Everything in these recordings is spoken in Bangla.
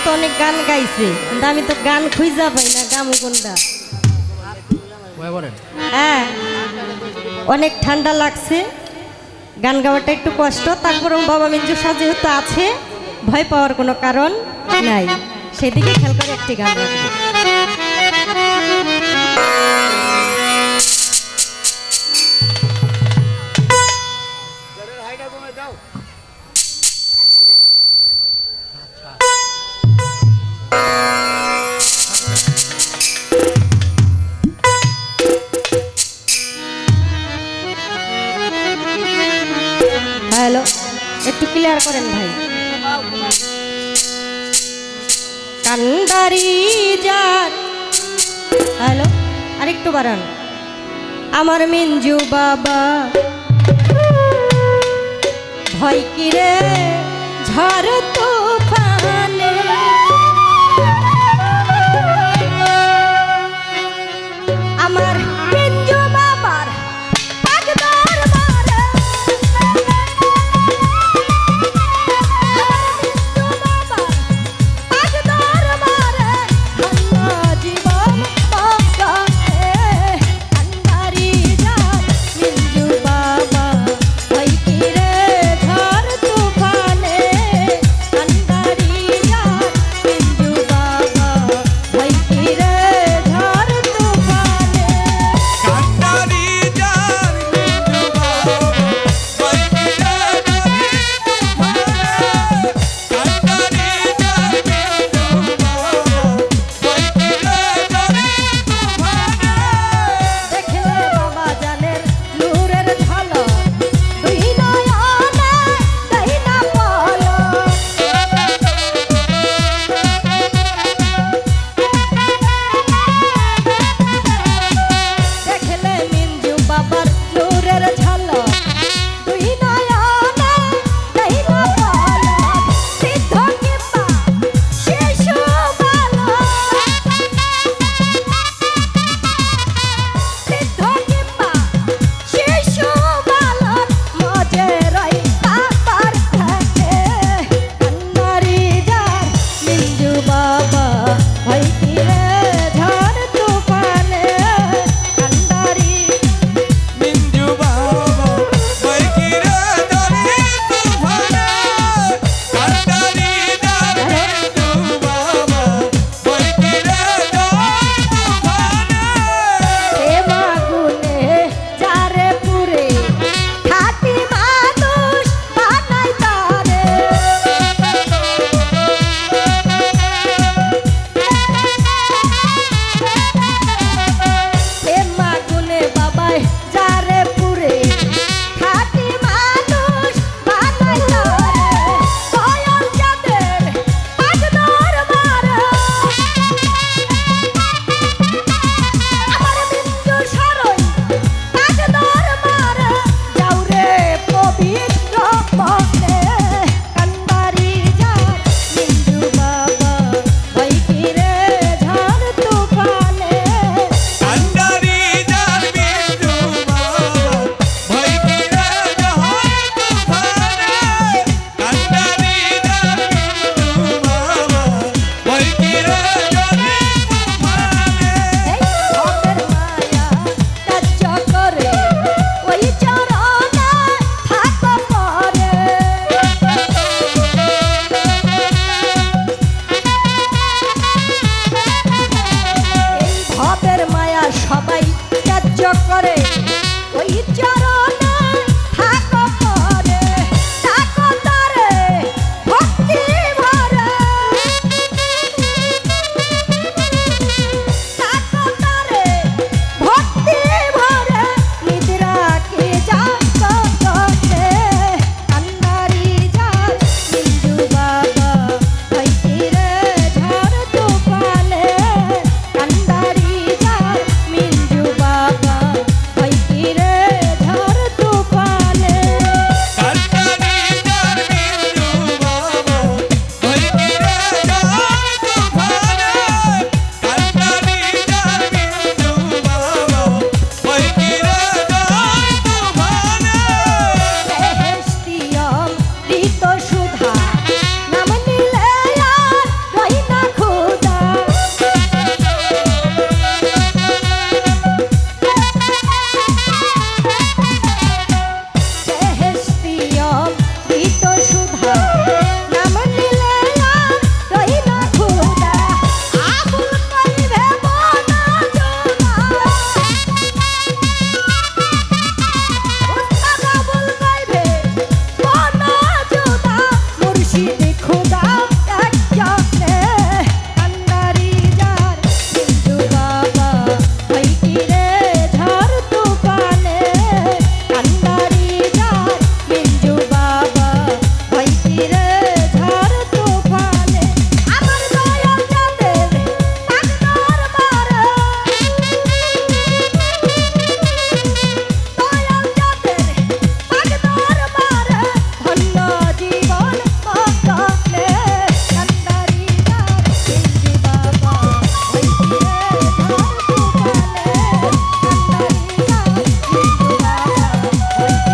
তো অনেক গান গাইছে, কিন্তু আমি তো গান খুঁজা পাই না, গাম কোনটা। হ্যাঁ, অনেক ঠান্ডা লাগছে, গান গাওয়াটা একটু কষ্ট। তারপরেও বাবা মিঞ্জু সাহ যেহেতু আছে, ভয় পাওয়ার কোনো কারণ নাই, সেদিকে খেয়াল করে একটি গান গাইবে। হ্যালো, একটু ক্লিয়ার করেন ভাই। কান্দারি যার, হ্যালো, আরেকটু বাড়ান। আমার মিঞ্জু বাবা ভয় কিরে ঝড় তুফানে, আমার মিঞ্জু বাবার পাগ দরবারে, পাগ দরবারে আল্লাহ জীবন বাবারে। আন্ধারি যার মিঞ্জু বাবা ভয় কিরে ঝড় তুফানে।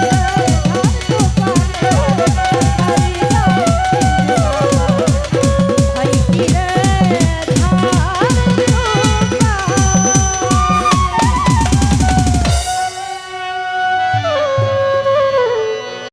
রে